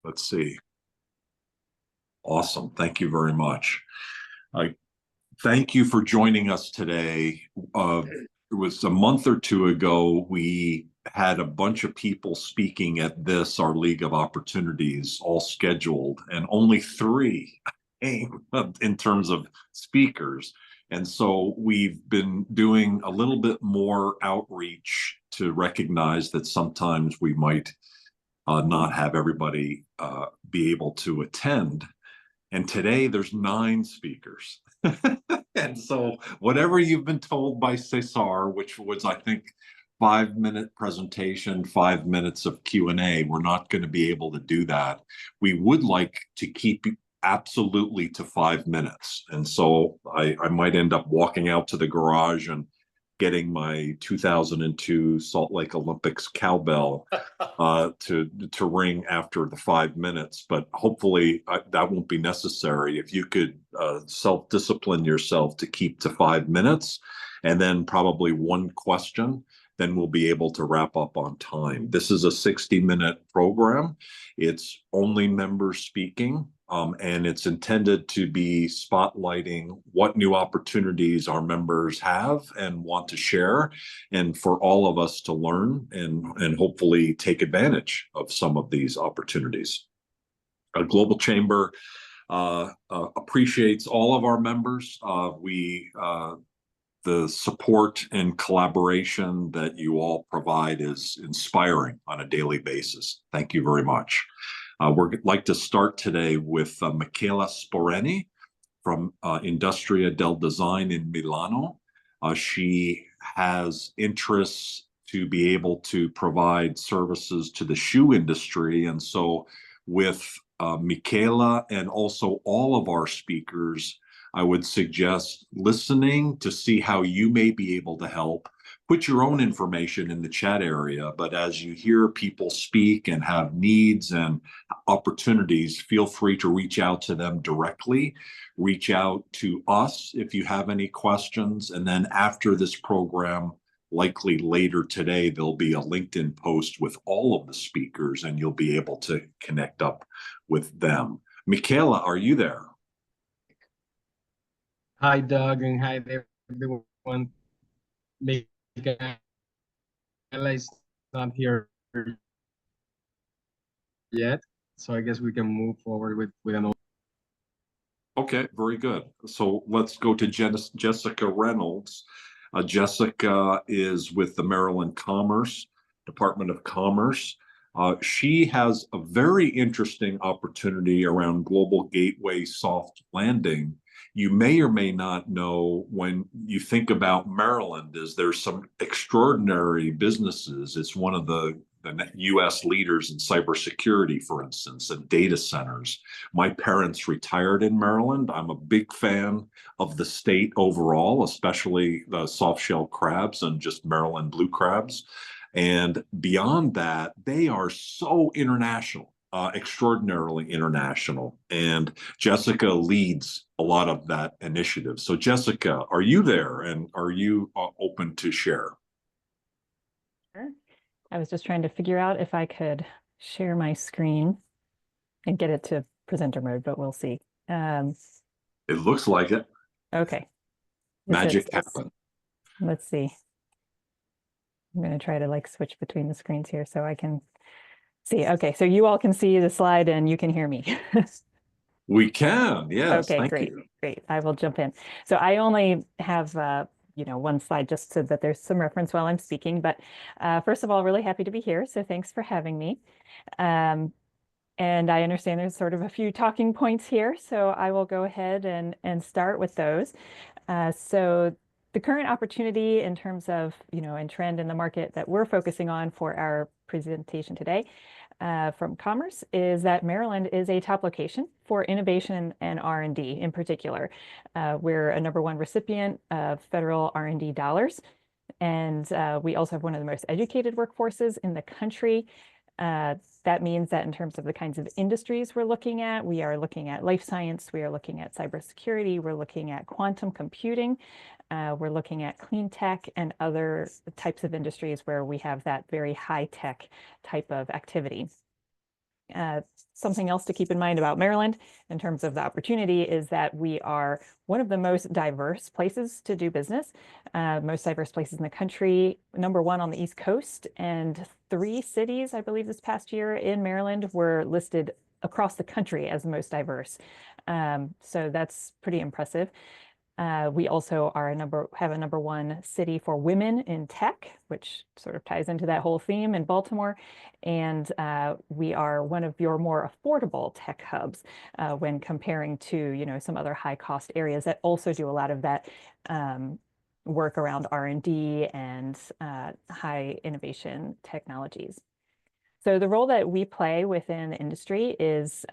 Let's see. Awesome. Thank you very much. I thank you for joining us today. It was a month or two ago, we had a bunch of people speaking at our League of Opportunities, all scheduled, and only three came in terms of speakers. And so we've been doing a little bit more outreach to recognize that sometimes we might not have everybody be able to attend. And today there's 9 speakers. And so whatever you've been told by Cesar, which was, I think, 5-minute presentation, 5 minutes of Q&A, we're not going to be able to do that. We would like to keep absolutely to 5 minutes. And so I might end up walking out to the garage and getting my 2002 Salt Lake Olympics cowbell to ring after the 5 minutes, but hopefully that won't be necessary. If you could self-discipline yourself to keep to 5 minutes, and then probably one question, then we'll be able to wrap up on time. This is a 60-minute program. It's only members speaking. And it's intended to be spotlighting what new opportunities our members have and want to share, and for all of us to learn and hopefully take advantage of some of these opportunities. A Global Chamber appreciates all of our members. The support and collaboration that you all provide is inspiring on a daily basis. Thank you very much. We'd like to start today with Michela Sporeni from Industria del Design in Milano. She has interests to be able to provide services to the shoe industry. And so with Michela and also all of our speakers, I would suggest listening to see how you may be able to help. Put your own information in the chat area, but as you hear people speak and have needs and opportunities, feel free to reach out to them directly. Reach out to us if you have any questions. And then after this program, likely later today, there'll be a LinkedIn post with all of the speakers, and you'll be able to connect up with them. Michela, are you there? Hi, Doug, and hi, everyone. Michaela is not here yet, so I guess we can move forward with another. Okay, very good. So let's go to Jessica Reynolds. Jessica is with the Maryland Department of Commerce. She has a very interesting opportunity around Global Gateway Soft Landing. You may or may not know, when you think about Maryland, there's some extraordinary businesses. It's one of the U.S. leaders in cybersecurity, for instance, and data centers. My parents retired in Maryland. I'm a big fan of the state overall, especially the soft shell crabs and just Maryland blue crabs. And beyond that, they are so international. Extraordinarily international. And Jessica leads a lot of that initiative. So Jessica, are you there, and are you open to share? Sure. I was just trying to figure out if I could share my screen and get it to presenter mode, but we'll see. It looks like it. Okay. Magic happened. Let's see. I'm going to try to switch between the screens here so I can see. Okay, so you all can see the slide and you can hear me. We can, yes. Okay, great. I will jump in. So I only have one slide just so that there's some reference while I'm speaking. But first of all, really happy to be here. So thanks for having me. And I understand there's sort of a few talking points here. So I will go ahead and start with those. So the current opportunity in terms of, and trend in the market that we're focusing on for our presentation today from Commerce is that Maryland is a top location for innovation and R&D in particular. We're a #1 recipient of federal R&D dollars, and we also have one of the most educated workforces in the country. That means that in terms of the kinds of industries we're looking at, we are looking at life science, we are looking at cybersecurity, we're looking at quantum computing, we're looking at clean tech and other types of industries where we have that very high tech type of activity. Something else to keep in mind about Maryland in terms of the opportunity is that we are one of the most diverse places to do business, most diverse places in the country, #1 on the East Coast, and 3 cities, I believe, this past year in Maryland were listed across the country as the most diverse. So that's pretty impressive. We also are have a #1 city for women in tech, which sort of ties into that whole theme in Baltimore. And we are one of your more affordable tech hubs when comparing to, some other high cost areas that also do a lot of that work around R&D and high innovation technologies. So the role that we play within the industry is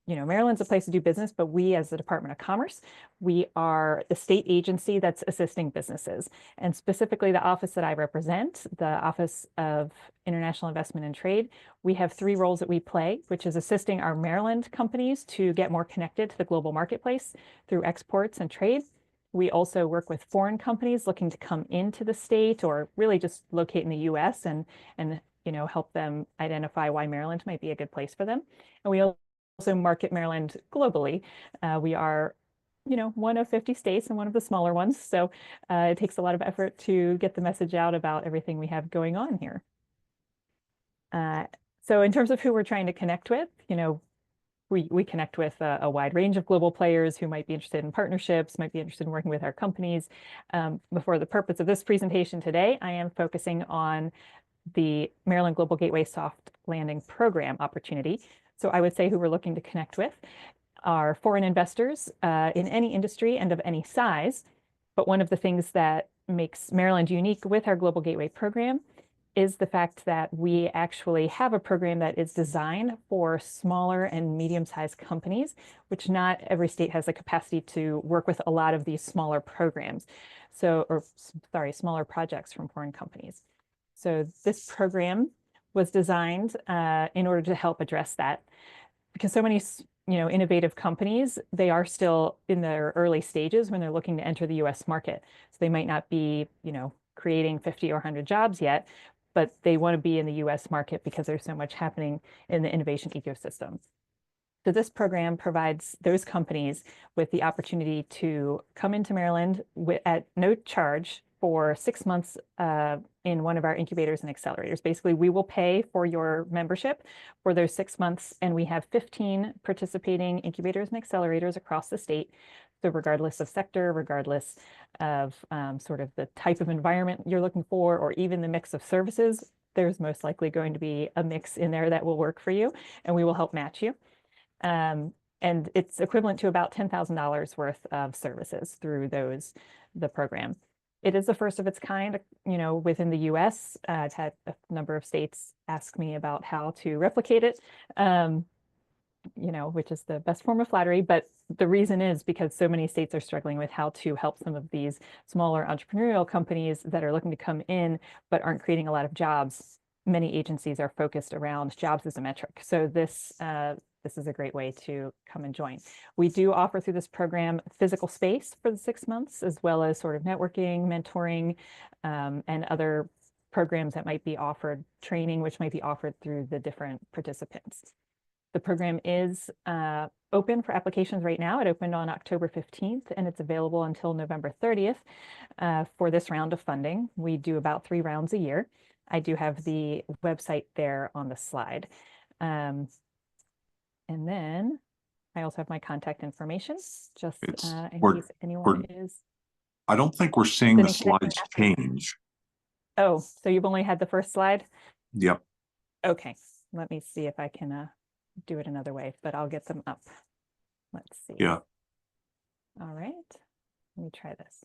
Maryland's a place to do business, but we as the Department of Commerce, we are the state agency that's assisting businesses. And specifically the office that I represent, the Office of International Investment and Trade, we have 3 roles that we play, which is assisting our Maryland companies to get more connected to the global marketplace through exports and trade. We also work with foreign companies looking to come into the state or really just locate in the US and help them identify why Maryland might be a good place for them. And we also market Maryland globally. We are, one of 50 states and one of the smaller ones. So it takes a lot of effort to get the message out about everything we have going on here. So in terms of who we're trying to connect with, we connect with a wide range of global players who might be interested in partnerships, might be interested in working with our companies. For the purpose of this presentation today, I am focusing on the Maryland Global Gateway Soft Landing Program opportunity. So I would say who we're looking to connect with are foreign investors in any industry and of any size. But one of the things that makes Maryland unique with our Global Gateway program is the fact that we actually have a program that is designed for smaller and medium-sized companies, which not every state has the capacity to work with a lot of these smaller programs. Smaller projects from foreign companies. So this program was designed in order to help address that, because so many innovative companies, they are still in their early stages when they're looking to enter the US market. So they might not be creating 50 or 100 jobs yet, but they want to be in the US market because there's so much happening in the innovation ecosystem. So this program provides those companies with the opportunity to come into Maryland at no charge for 6 months in one of our incubators and accelerators. Basically, we will pay for your membership for those 6 months, and we have 15 participating incubators and accelerators across the state. So regardless of sector, regardless of sort of the type of environment you're looking for, or even the mix of services, there's most likely going to be a mix in there that will work for you, and we will help match you. And it's equivalent to about $10,000 worth of services through the program. It is the first of its kind, within the US. I've had a number of states ask me about how to replicate it, which is the best form of flattery. But the reason is because so many states are struggling with how to help some of these smaller entrepreneurial companies that are looking to come in, but aren't creating a lot of jobs. Many agencies are focused around jobs as a metric. So this is a great way to come and join. We do offer through this program physical space for the 6 months, as well as sort of networking, mentoring, and other programs that might be offered, training, which might be offered through the different participants. The program is open for applications right now. It opened on October 15th, and it's available until November 30th for this round of funding. We do about 3 rounds a year. I do have the website there on the slide. And then I also have my contact information, just in case anyone is. I don't think we're seeing the Sitting connected slides after. change. Oh, so you've only had the first slide? Yep. Okay, let me see if I can do it another way, but I'll get them up. Let's see. Yeah, All right, let me try this.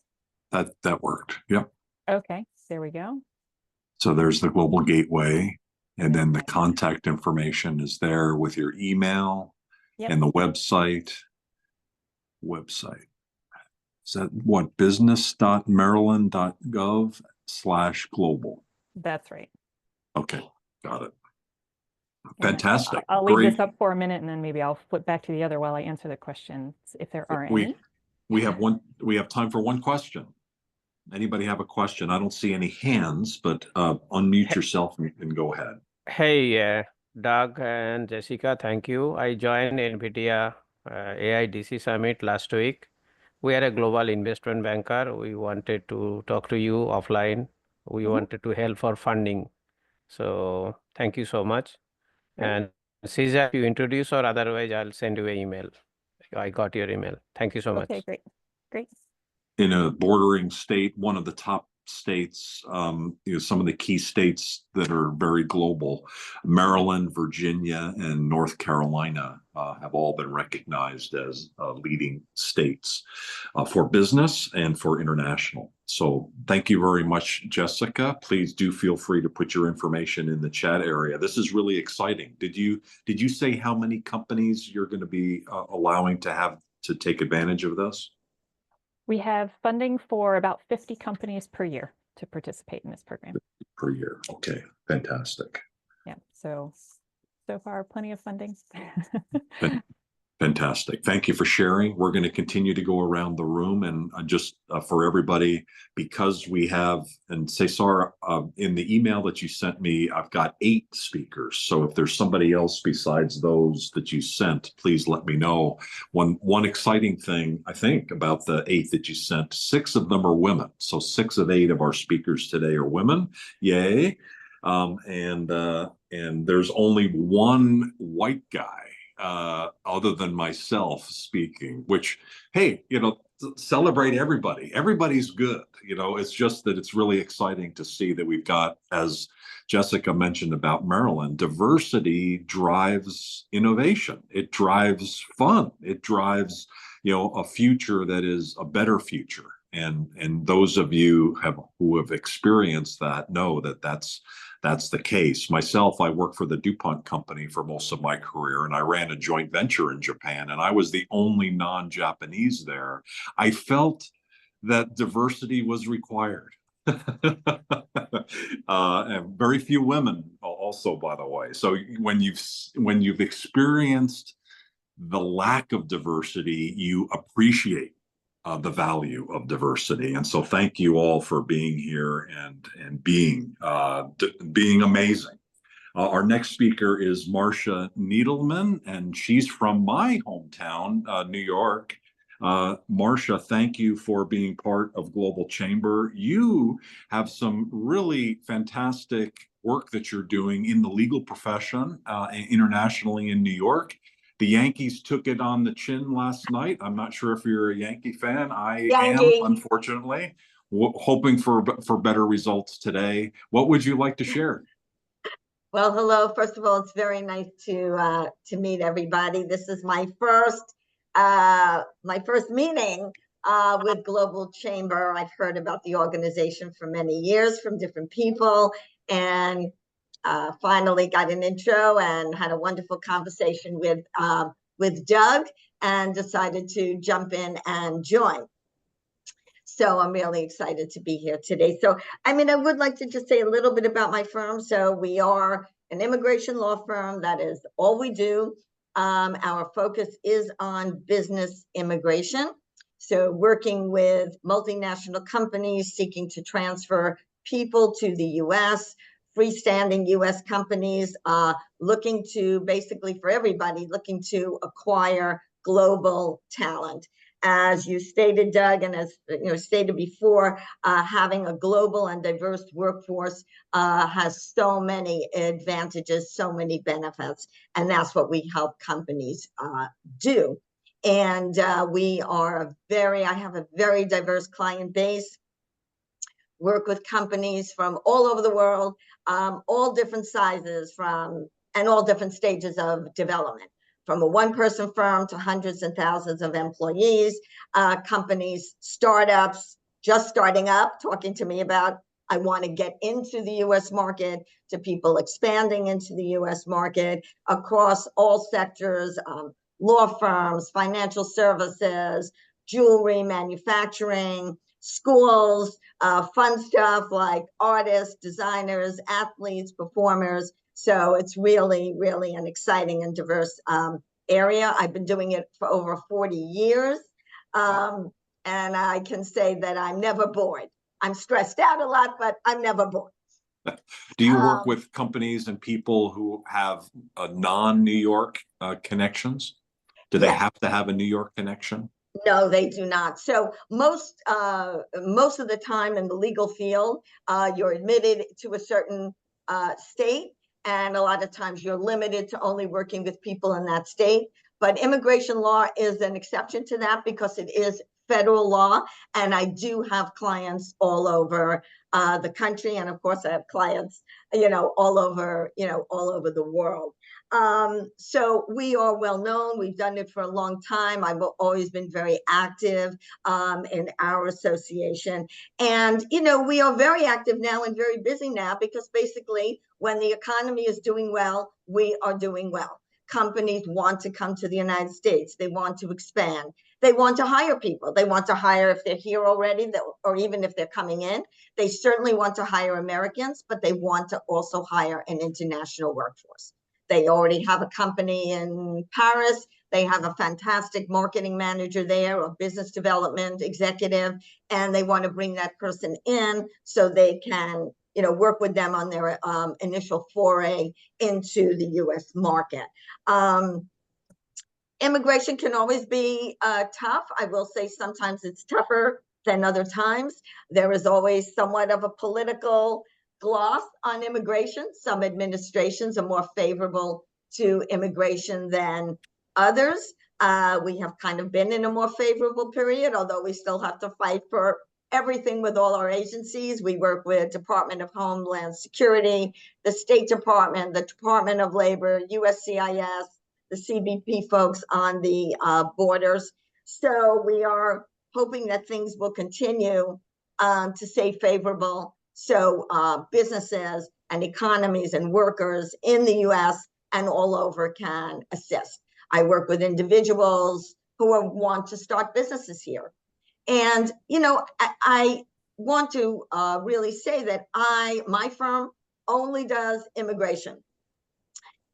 that worked. Yep. Okay, there we go. So there's the Global Gateway, and then the contact information is there with your email. Yep. And the website. Is that what, business.maryland.gov/global? That's right. Okay, got it. And Fantastic. I'll leave Great. this up for a minute, and then maybe I'll flip back to the other while I answer the questions, if there are any. We have time for one question. Anybody have a question? I don't see any hands, but unmute yourself and go ahead. Hey, Doug and Jessica, thank you. I joined NVIDIA AIDC Summit last week. We are a global investment banker. We wanted to talk to you offline. We wanted to help for funding. So thank you so much. Great. And Caesar, you introduce or otherwise I'll send you an email. I got your email. Thank you so much. Okay, great. Great. In a bordering state, one of the top states, some of the key states that are very global, Maryland, Virginia, and North Carolina have all been recognized as leading states for business and for international. So thank you very much, Jessica. Please do feel free to put your information in the chat area. This is really exciting. Did you say how many companies you're going to be allowing to take advantage of this? We have funding for about 50 companies per year to participate in this program. Per year. Okay, fantastic. Yeah, so far, plenty of funding. Fantastic. Thank you for sharing. We're going to continue to go around the room, and just for everybody, because we have, and Cesar, in the email that you sent me, I've got 8 speakers. So if there's somebody else besides those that you sent, please let me know. One exciting thing, I think, about the 8 that you sent, 6 of them are women. So 6 of 8 of our speakers today are women. Yay. And there's only one white guy other than myself speaking, which, hey, celebrate everybody. Everybody's good. It's just that it's really exciting to see that we've got, as Jessica mentioned about Maryland, diversity drives innovation. It drives fun. It drives, a future that is a better future. And those of you who have experienced that know that that's the case. Myself, I worked for the DuPont company for most of my career, and I ran a joint venture in Japan, and I was the only non-Japanese there. I felt that diversity was required. And very few women also, by the way. So when you've experienced the lack of diversity, you appreciate the value of diversity. And so thank you all for being here and being amazing. Our next speaker is Marcia Needleman, and she's from my hometown, New York. Marcia, thank you for being part of Global Chamber. You have some really fantastic work that you're doing in the legal profession internationally in New York. The Yankees took it on the chin last night. I'm not sure if you're a Yankee fan. I am, unfortunately, hoping for better results today. What would you like to share? Well, hello. First of all, it's very nice to meet everybody. This is my first meeting with Global Chamber. I've heard about the organization for many years from different people, and finally got an intro and had a wonderful conversation with Doug, and decided to jump in and join. So I'm really excited to be here today. So, I would like to just say a little bit about my firm. So we are an immigration law firm. That is all we do. Our focus is on business immigration. So working with multinational companies seeking to transfer people to the U.S., freestanding U.S. companies looking to, basically for everybody, looking to acquire global talent. As you stated, Doug, and as stated before, having a global and diverse workforce has so many advantages, so many benefits, and that's what we help companies do. And I have a very diverse client base. Work with companies from all over the world, all different sizes and all different stages of development, from a one-person firm to hundreds and thousands of employees, companies, startups, just starting up, talking to me about, I want to get into the U.S. market, to people expanding into the U.S. market across all sectors, law firms, financial services, jewelry, manufacturing, schools, fun stuff like artists, designers, athletes, performers. So it's really, really an exciting and diverse area. I've been doing it for over 40 years. And I can say that I'm never bored. I'm stressed out a lot, but I'm never bored. Do you work Um, with companies and people who have non-New York connections? Do they Yes. have to have a New York connection? No, they do not. So most of the time in the legal field, you're admitted to a certain state, and a lot of times you're limited to only working with people in that state. But immigration law is an exception to that because it is federal law, and I do have clients all over the country, and of course I have clients, all over, all over the world. So we are well known. We've done it for a long time. I've always been very active in our association. And, we are very active now and very busy now because basically when the economy is doing well, we are doing well. Companies want to come to the United States. They want to expand. They want to hire people. They want to hire if they're here already, or even if they're coming in. They certainly want to hire Americans, but they want to also hire an international workforce. They already have a company in Paris. They have a fantastic marketing manager there, a business development executive, and they want to bring that person in so they can, work with them on their initial foray into the U.S. market. Immigration can always be tough. I will say sometimes it's tougher than other times. There is always somewhat of a political gloss on immigration. Some administrations are more favorable to immigration than others. We have kind of been in a more favorable period, although we still have to fight for everything with all our agencies. We work with Department of Homeland Security, the State Department, the Department of Labor, USCIS, the CBP folks on the borders. So we are hoping that things will continue to stay favorable so businesses and economies and workers in the US and all over can assist. I work with individuals who want to start businesses here. And, I want to really say that my firm only does immigration.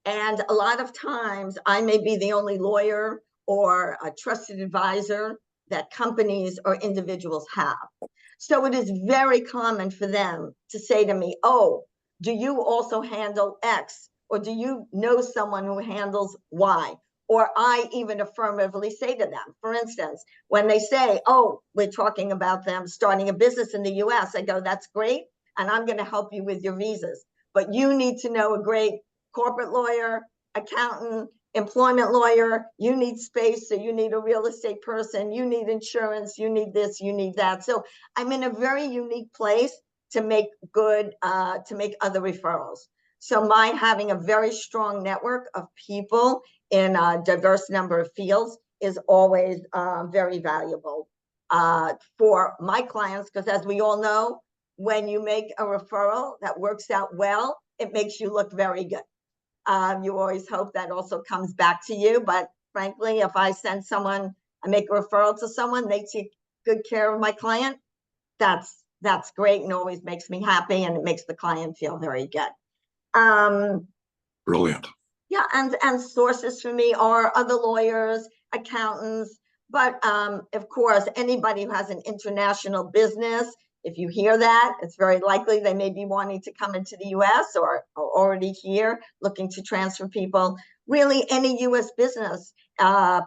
And a lot of times I may be the only lawyer or a trusted advisor that companies or individuals have. So it is very common for them to say to me, oh, do you also handle X? Or do you know someone who handles Y? Or I even affirmatively say to them, for instance, when they say, oh, we're talking about them starting a business in the US, I go, that's great. And I'm going to help you with your visas. But you need to know a great corporate lawyer, accountant, employment lawyer. You need space, so you need a real estate person. You need insurance. You need this, you need that. So I'm in a very unique place to make to make other referrals. So my having a very strong network of people in a diverse number of fields is always very valuable for my clients, because as we all know, when you make a referral that works out well, it makes you look very good. You always hope that also comes back to you. But frankly, if I send someone, I make a referral to someone, they take good care of my client, that's great and always makes me happy, and it makes the client feel very good. Brilliant. Yeah, and sources for me are other lawyers, accountants, but of course, anybody who has an international business, if you hear that, it's very likely they may be wanting to come into the US or already here looking to transfer people. Really, any US business,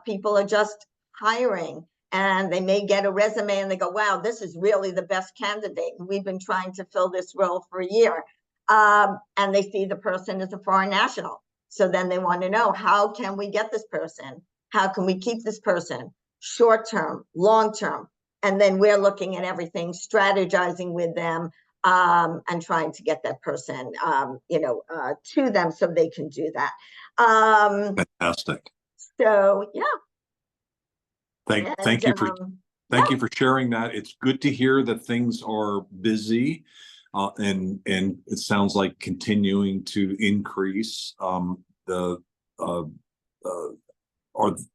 people are just hiring, and they may get a resume and they go, wow, this is really the best candidate. We've been trying to fill this role for a year. And they see the person as a foreign national. So then they want to know, how can we get this person? How can we keep this person? Short term, long term. And then we're looking at everything, strategizing with them, and trying to get that person, to them so they can do that. Fantastic. So yeah. Thank you for sharing that. It's good to hear that things are busy, and it sounds like continuing to increase.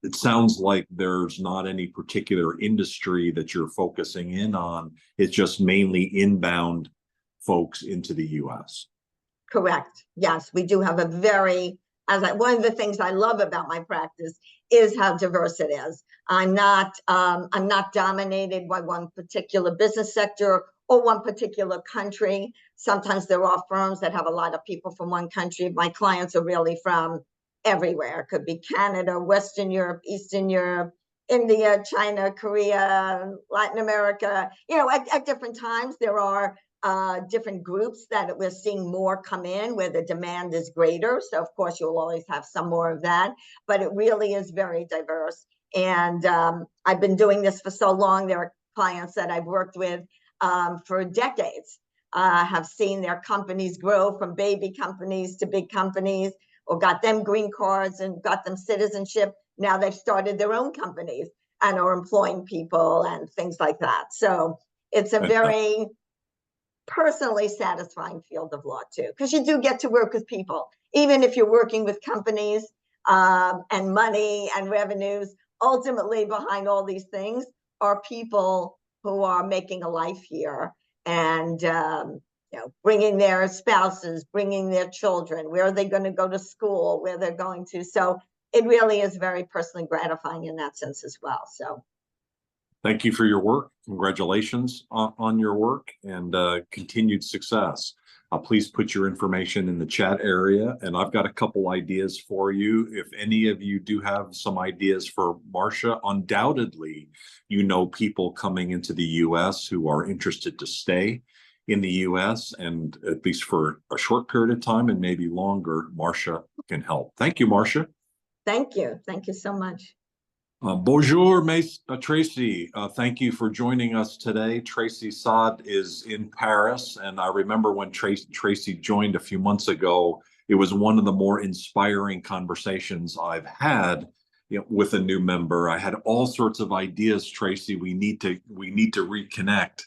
It sounds like there's not any particular industry that you're focusing in on. It's just mainly inbound folks into the U.S. Correct. Yes, we do have a very, one of the things I love about my practice is how diverse it is. I'm not dominated by one particular business sector or one particular country. Sometimes there are firms that have a lot of people from one country. My clients are really from everywhere. It could be Canada, Western Europe, Eastern Europe, India, China, Korea, Latin America. You know, at different times, there are different groups that we're seeing more come in where the demand is greater. So, of course, you'll always have some more of that, but it really is very diverse. And I've been doing this for so long. There are clients that I've worked with for decades, have seen their companies grow from baby companies to big companies, or got them green cards and got them citizenship. Now they've started their own companies and are employing people and things like that. So it's a very personally satisfying field of law too, because you do get to work with people, even if you're working with companies and money and revenues. Ultimately, behind all these things are people who are making a life here and you know, bringing their spouses, bringing their children. Where are they going to go to school? Where they're going to? So it really is very personally gratifying in that sense as well. So. Thank you for your work. Congratulations on your work and continued success. Please put your information in the chat area. And I've got a couple ideas for you. If any of you do have some ideas for Marcia, undoubtedly, you know people coming into the U.S. who are interested to stay in the U.S. and at least for a short period of time and maybe longer, Marcia can help. Thank you, Marcia. Thank you. Thank you so much. Bonjour, Tracy. Thank you for joining us today. Tracy Saad is in Paris, and I remember when Tracy joined a few months ago, it was one of the more inspiring conversations I've had, you know, with a new member. I had all sorts of ideas, Tracy. We need to reconnect.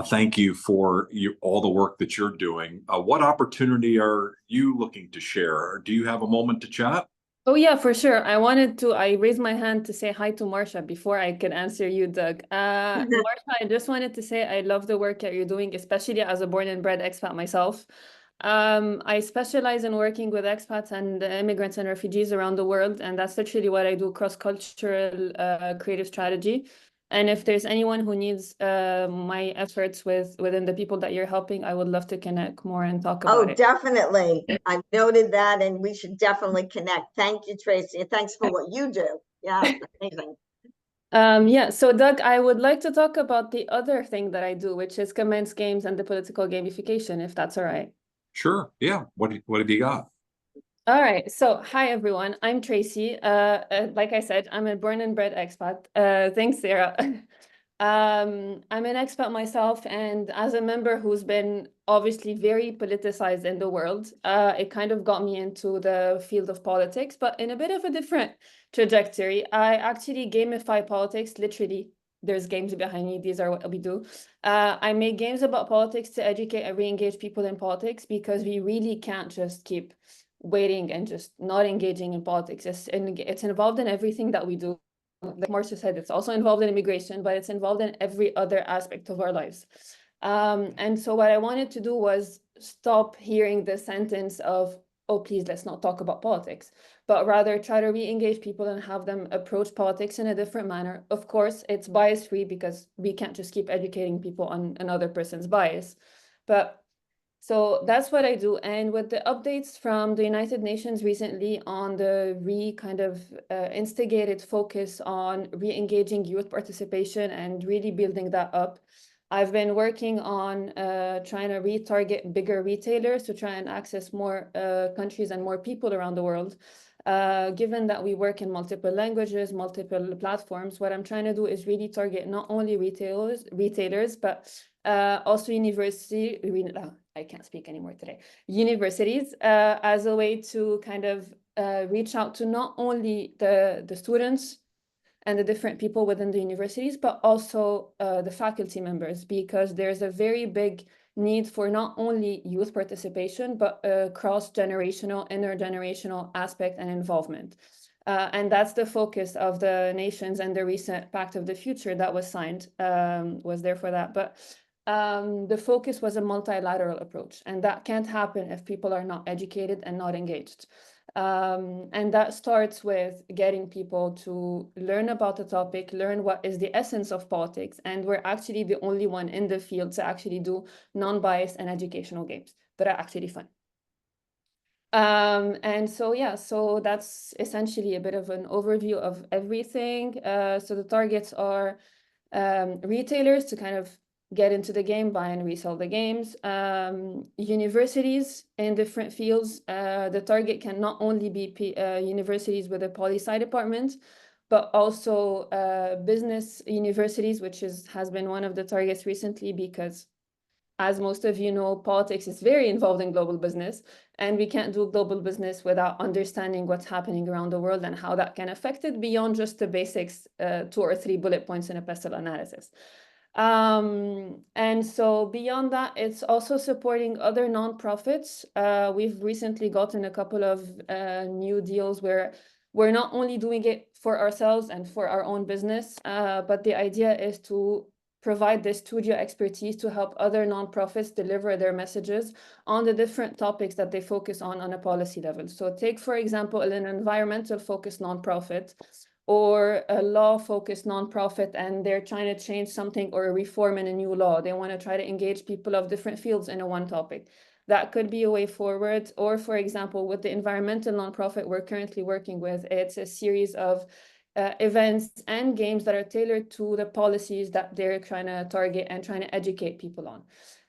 Thank you for all the work that you're doing. What opportunity are you looking to share? Do you have a moment to chat? Oh yeah, for sure. I raised my hand to say hi to Marcia before I could answer you, Doug. Marcia, I just wanted to say I love the work that you're doing, especially as a born and bred expat myself. I specialize in working with expats and immigrants and refugees around the world, and that's literally what I do, cross-cultural creative strategy. And if there's anyone who needs my efforts within the people that you're helping, I would love to connect more and talk about it. Oh, definitely. I've noted that, and we should definitely connect. Thank you, Tracy. Thanks for what you do. Yeah, amazing. Yeah, so Doug, I would like to talk about the other thing that I do, which is commence games and the political gamification, if that's all right. Sure. Yeah. What have you got? All right. So hi, everyone. I'm Tracy. Like I said, I'm a born and bred expat. Thanks, Sarah. I'm an expat myself, and as a member who's been obviously very politicized in the world, it kind of got me into the field of politics, but in a bit of a different trajectory. I actually gamify politics, literally. There's games behind me. These are what we do. I make games about politics to educate and re-engage people in politics, because we really can't just keep waiting and just not engaging in politics. It's involved in everything that we do. Like Marcia said, it's also involved in immigration, but it's involved in every other aspect of our lives. And so what I wanted to do was stop hearing the sentence of, oh, please, let's not talk about politics, but rather try to re-engage people and have them approach politics in a different manner. Of course, it's bias-free, because we can't just keep educating people on another person's bias. But so that's what I do. And with the updates from the United Nations recently on the instigated focus on re-engaging youth participation and really building that up, I've been working on trying to retarget bigger retailers to try and access more countries and more people around the world. Given that we work in multiple languages, multiple platforms, what I'm trying to do is really target not only retailers, but also I can't speak anymore today. Universities, as a way to kind of reach out to not only the students and the different people within the universities, but also the faculty members, because there's a very big need for not only youth participation, but a cross-generational, intergenerational aspect and involvement. And that's the focus of the nations, and the recent Pact of the Future that was signed was there for that. But the focus was a multilateral approach, and that can't happen if people are not educated and not engaged. And that starts with getting people to learn about the topic, learn what is the essence of politics. And we're actually the only one in the field to actually do non-biased and educational games that are actually fun. And so, yeah, so that's essentially a bit of an overview of everything. So the targets are retailers to kind of get into the game, buy and resell the games, universities in different fields. The target can not only be universities with a poli-sci department, but also business universities, which has been one of the targets recently because, as most of you know, politics is very involved in global business, and we can't do global business without understanding what's happening around the world and how that can affect it beyond just the basics, 2 or 3 bullet points in a pestle analysis. And so beyond that, it's also supporting other nonprofits. We've recently gotten a couple of new deals where we're not only doing it for ourselves and for our own business, but the idea is to provide this studio expertise to help other nonprofits deliver their messages on the different topics that they focus on a policy level. So take, for example, an environmental focused nonprofit or a law focused nonprofit, and they're trying to change something or a reform in a new law. They want to try to engage people of different fields in a one topic. That could be a way forward. Or, for example, with the environmental nonprofit we're currently working with, it's a series of events and games that are tailored to the policies that they're trying to target and trying to educate people on.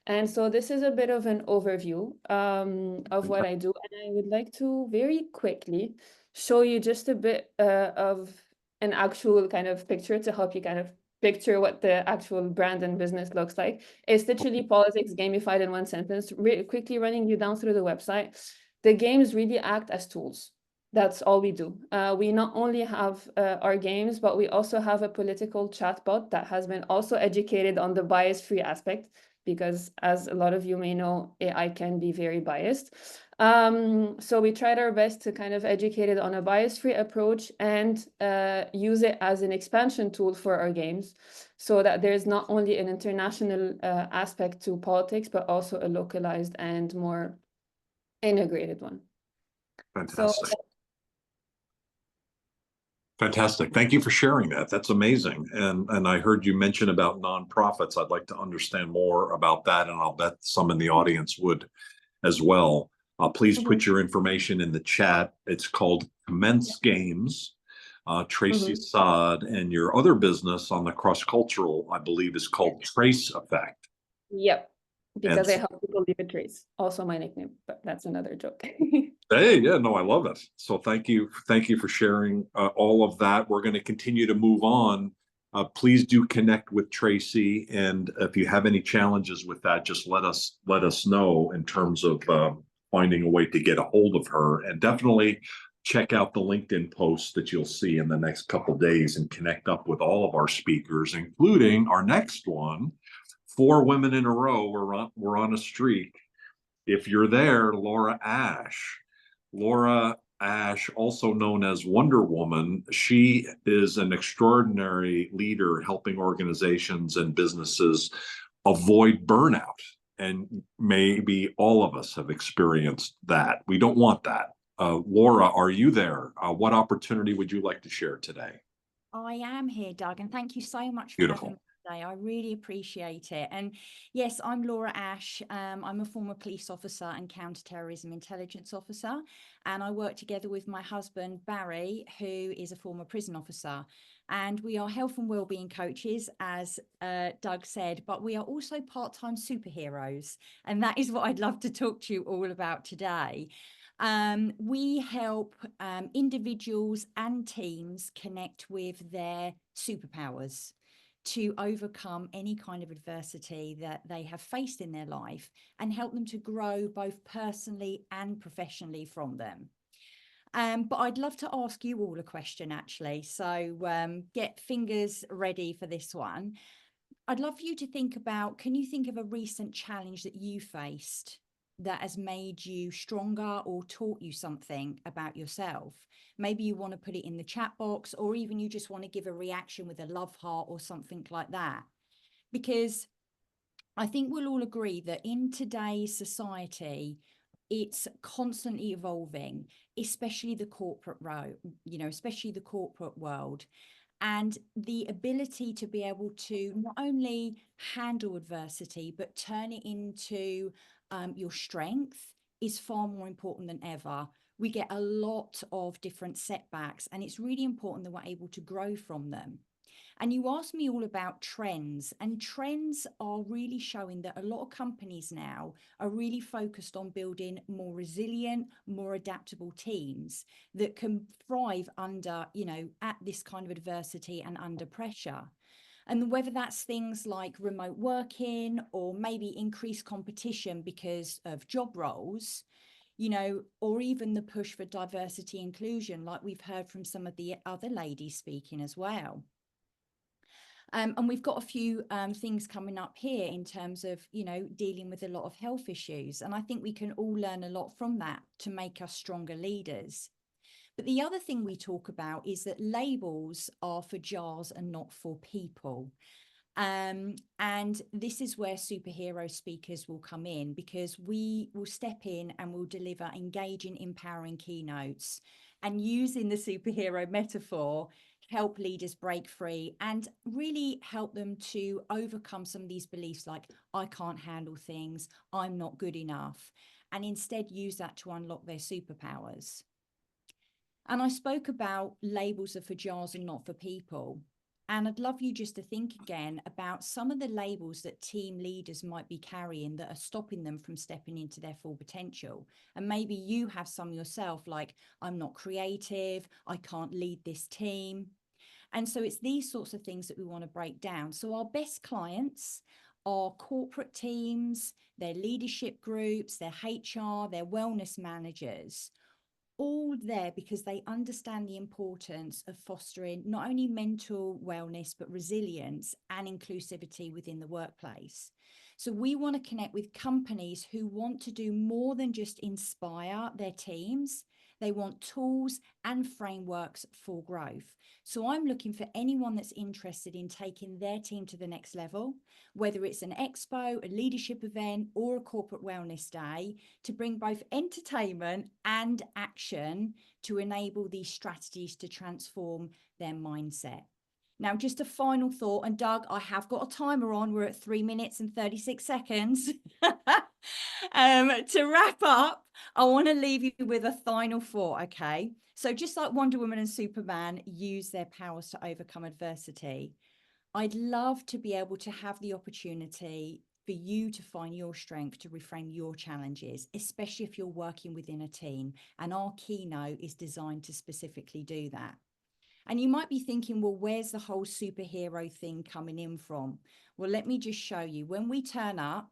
And so this is a bit of an overview of what I do. And I would like to very quickly show you just a bit of an actual kind of picture to help you kind of picture what the actual brand and business looks like. It's literally politics gamified in one sentence, really quickly running you down through the website. The games really act as tools. That's all we do. We not only have our games, but we also have a political chatbot that has been also educated on the bias-free aspect, because as a lot of you may know, AI can be very biased. So we tried our best to kind of educate it on a bias-free approach and use it as an expansion tool for our games, so that there's not only an international aspect to politics, but also a localized and more integrated one. Fantastic. So, Fantastic. Thank you for sharing that. That's amazing. And I heard you mention about nonprofits. I'd like to understand more about that, and I'll bet some in the audience would as well. Please put your information in the chat. It's called Commence Games. Tracy Saad, and your other business on the cross-cultural, I believe, is called Trace Effect. Yep, because I And help people leave a trace. Also my nickname, but that's another joke. hey, yeah, no, I love it. So thank you for sharing all of that. We're going to continue to move on. Please do connect with Tracy, and if you have any challenges with that, just let us know in terms of finding a way to get a hold of her. And definitely check out the LinkedIn posts that you'll see in the next couple of days and connect up with all of our speakers, including our next one. 4 women in a row. We're on a streak. If you're there, Laura Ash. Laura Ash, also known as Wonder Woman, she is an extraordinary leader helping organizations and businesses avoid burnout. And maybe all of us have experienced that. We don't want that. Laura, are you there? What opportunity would you like to share today? I am here, Doug, and thank you so much for Beautiful. having me today. I really appreciate it. And yes, I'm Laura Ash. I'm a former police officer and counterterrorism intelligence officer, and I work together with my husband, Barry, who is a former prison officer. And we are health and wellbeing coaches, as Doug said, but we are also part-time superheroes. And that is what I'd love to talk to you all about today. We help individuals and teams connect with their superpowers to overcome any kind of adversity that they have faced in their life and help them to grow both personally and professionally from them. But I'd love to ask you all a question, actually. So get fingers ready for this one. I'd love for you to think about, can you think of a recent challenge that you faced that has made you stronger or taught you something about yourself? Maybe you want to put it in the chat box, or even you just want to give a reaction with a love heart or something like that. Because I think we'll all agree that in today's society, it's constantly evolving, especially the corporate especially the corporate world. And the ability to be able to not only handle adversity, but turn it into your strength is far more important than ever. We get a lot of different setbacks, and it's really important that we're able to grow from them. And you asked me all about trends, and trends are really showing that a lot of companies now are really focused on building more resilient, more adaptable teams that can thrive under, at this kind of adversity and under pressure. And whether that's things like remote working or maybe increased competition because of job roles, or even the push for diversity inclusion, like we've heard from some of the other ladies speaking as well. And we've got a few things coming up here in terms of, dealing with a lot of health issues. And I think we can all learn a lot from that to make us stronger leaders. But the other thing we talk about is that labels are for jars and not for people. And this is where superhero speakers will come in, because we will step in and we'll deliver engaging, empowering keynotes, and using the superhero metaphor, help leaders break free and really help them to overcome some of these beliefs like, I can't handle things, I'm not good enough, and instead use that to unlock their superpowers. And I spoke about labels are for jars and not for people. And I'd love you just to think again about some of the labels that team leaders might be carrying that are stopping them from stepping into their full potential. And maybe you have some yourself, like, I'm not creative, I can't lead this team. And so it's these sorts of things that we want to break down. So our best clients are corporate teams, their leadership groups, their HR, their wellness managers, all there because they understand the importance of fostering not only mental wellness, but resilience and inclusivity within the workplace. So we want to connect with companies who want to do more than just inspire their teams. They want tools and frameworks for growth. So I'm looking for anyone that's interested in taking their team to the next level, whether it's an expo, a leadership event, or a corporate wellness day, to bring both entertainment and action to enable these strategies to transform their mindset. Now, just a final thought, and Doug, I have got a timer on. We're at 3 minutes and 36 seconds. To wrap up, I want to leave you with a final thought, okay? So just like Wonder Woman and Superman use their powers to overcome adversity, I'd love to be able to have the opportunity for you to find your strength to reframe your challenges, especially if you're working within a team. And our keynote is designed to specifically do that. And you might be thinking, well, where's the whole superhero thing coming in from? Well, let me just show you. When we turn up,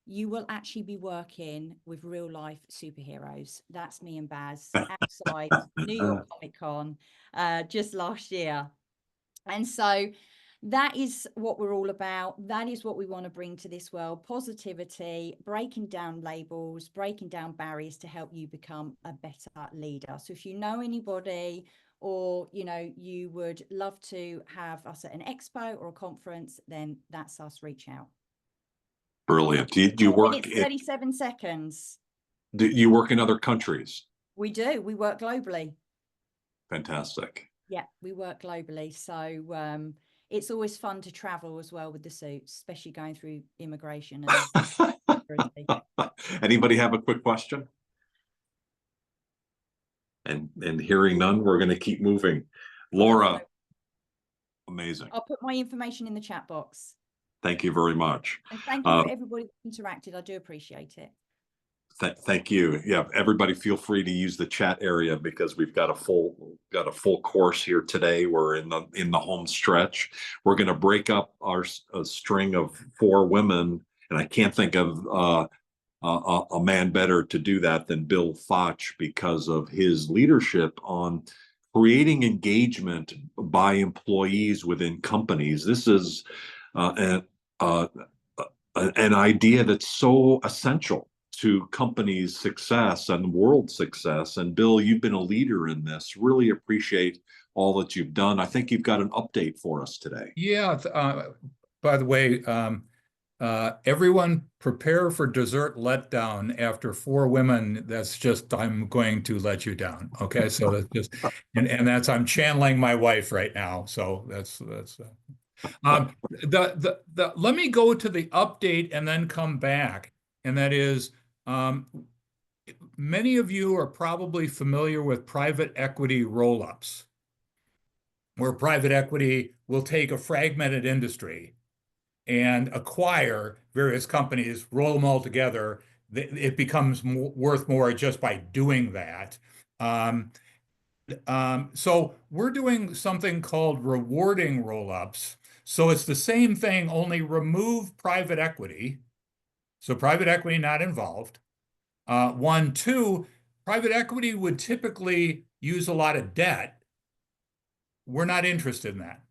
you will actually be working with real life superheroes. That's me and Baz outside New York Comic Con just last year. And so that is what we're all about. That is what we want to bring to this world: positivity, breaking down labels, breaking down barriers to help you become a better leader. So if you know anybody, or you would love to have us at an expo or a conference, then that's us. Reach out. Brilliant. Do you work 37 seconds. Do you work in other countries? We do. We work globally. Fantastic. Yeah, we work globally. So it's always fun to travel as well with the suits, especially going through immigration and Anybody have a quick question? And hearing none, we're going to keep moving. Laura, amazing. I'll put my information in the chat box. Thank you very much. And thank you for everybody that interacted. I do appreciate it. Thank you. Yeah, everybody feel free to use the chat area because we've got a full course here today. We're in the home stretch. We're going to break up our string of 4 women, and I can't think of a man better to do that than Bill Foch, because of his leadership on creating engagement by employees within companies. This is an idea that's so essential to companies' success and world success. And Bill, you've been a leader in this. Really appreciate all that you've done. I think you've got an update for us today. Yeah. By the way, Everyone prepare for dessert letdown after 4 women. That's just, I'm going to let you down. Okay. So that's just, and that's, I'm channeling my wife right now. So that's let me go to the update and then come back. And that is, many of you are probably familiar with private equity roll-ups, where private equity will take a fragmented industry and acquire various companies, roll them all together. It becomes worth more just by doing that. So we're doing something called rewarding roll-ups. So it's the same thing, only remove private equity. So private equity not involved. 1, 2, private equity would typically use a lot of debt. We're not interested in that.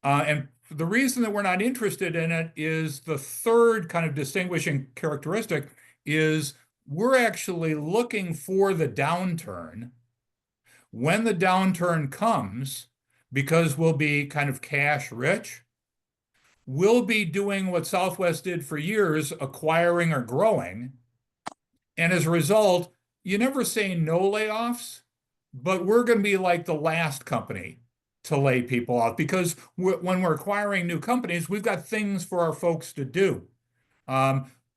And the reason that we're not interested in it is the third kind of distinguishing characteristic is we're actually looking for the downturn. When the downturn comes, because we'll be kind of cash rich, we'll be doing what Southwest did for years, acquiring or growing. And as a result, you never say no layoffs, but we're going to be like the last company to lay people off because when we're acquiring new companies, we've got things for our folks to do.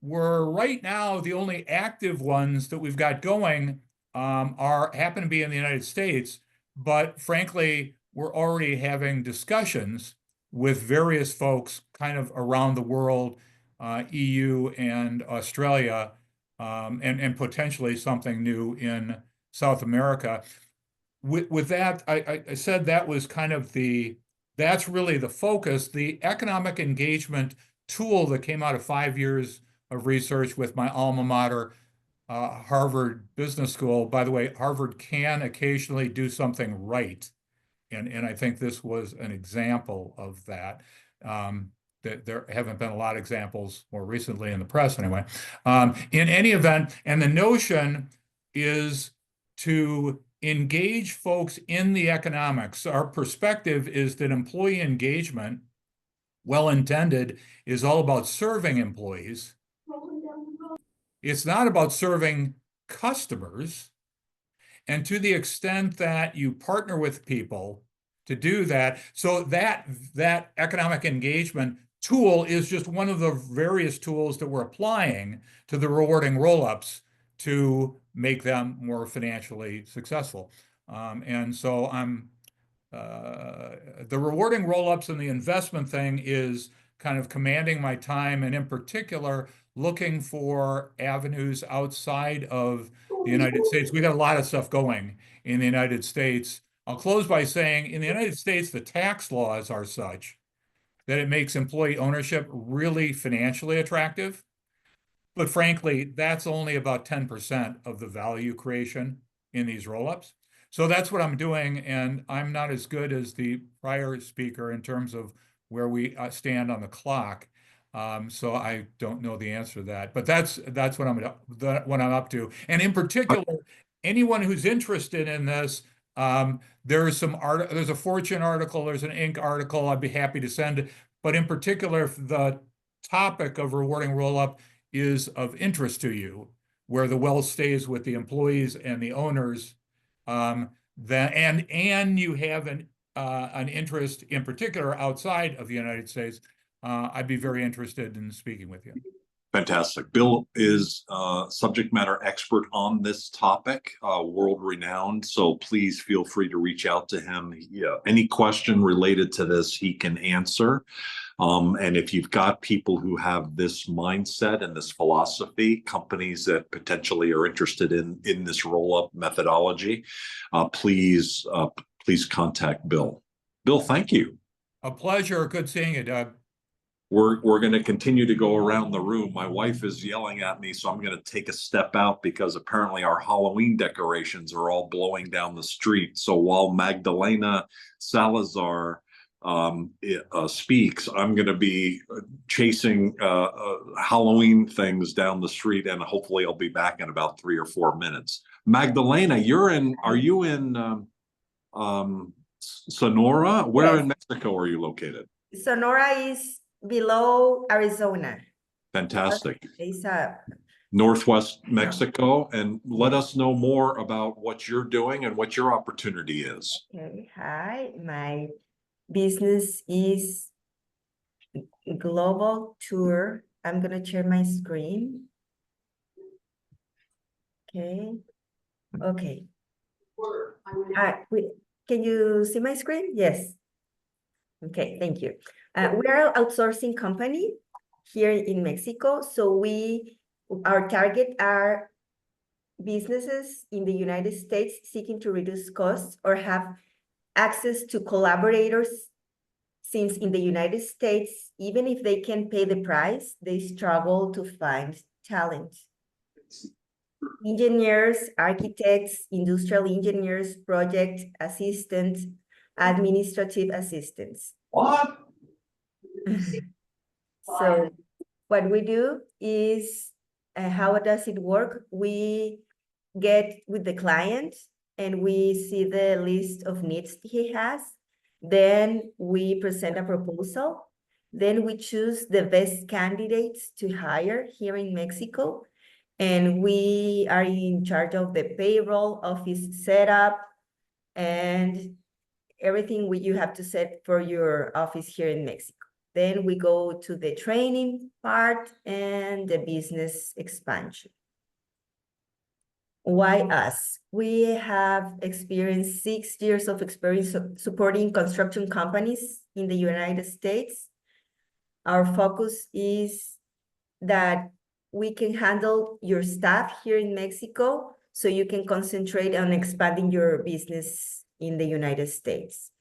We're right now, the only active ones that we've got going happen to be in the United States, but frankly, we're already having discussions with various folks kind of around the world, EU and Australia, and potentially something new in South America. With that, I said that was kind of that's really the focus. The economic engagement tool that came out of 5 years of research with my alma mater, Harvard Business School. By the way, Harvard can occasionally do something right. And I think this was an example of that. That there haven't been a lot of examples more recently in the press anyway. In any event, and the notion is to engage folks in the economics. Our perspective is that employee engagement, well intended, is all about serving employees. It's not about serving customers. And to the extent that you partner with people to do that, so that economic engagement tool is just one of the various tools that we're applying to the rewarding roll-ups to make them more financially successful. And so the rewarding roll-ups and the investment thing is kind of commanding my time, and in particular, looking for avenues outside of the United States. We got a lot of stuff going in the United States. I'll close by saying in the United States, the tax laws are such that it makes employee ownership really financially attractive. But frankly, that's only about 10% of the value creation in these roll-ups. So that's what I'm doing, and I'm not as good as the prior speaker in terms of where we stand on the clock. So I don't know the answer to that, but that's what I'm up to. And in particular, anyone who's interested in this, there's a Fortune article, there's an Inc. article. I'd be happy to send it. But in particular, if the topic of rewarding roll-up is of interest to you, where the wealth stays with the employees and the owners, and you have an interest in particular outside of the United States, I'd be very interested in speaking with you. Fantastic. Bill is a subject matter expert on this topic, world-renowned. So please feel free to reach out to him. Any question related to this, he can answer. And if you've got people who have this mindset and this philosophy, companies that potentially are interested in this roll-up methodology, please contact Bill. Bill, thank you. A pleasure. Good seeing you, Doug. We're going to continue to go around the room. My wife is yelling at me, so I'm going to take a step out because apparently our Halloween decorations are all blowing down the street. So while Magdalena Salazar speaks, I'm going to be chasing Halloween things down the street, and hopefully I'll be back in about 3 or 4 minutes. Magdalena, are you in Sonora? Where in Mexico are you located? Sonora is below Arizona. Fantastic. It's a Northwest Mexico, and let us know more about what you're doing and what your opportunity is. okay. Hi, my business is Global Tour. I'm gonna share my screen. Okay. Okay. Can you see my screen? Yes. Okay, thank you. We are an outsourcing company here in Mexico. So our target are businesses in the United States seeking to reduce costs or have access to collaborators, since in the United States, even if they can pay the price, they struggle to find talent. Engineers, architects, industrial engineers, project assistants, administrative assistants. What? So what we do is, how does it work? We get with the client and we see the list of needs he has. Then we present a proposal. Then we choose the best candidates to hire here in Mexico. And we are in charge of the payroll, office setup, and everything you have to set for your office here in Mexico. Then we go to the training part and the business expansion. Why us? We have experienced 6 years of experience supporting construction companies in the United States. Our focus is that we can handle your staff here in Mexico so you can concentrate on expanding your business in the United States.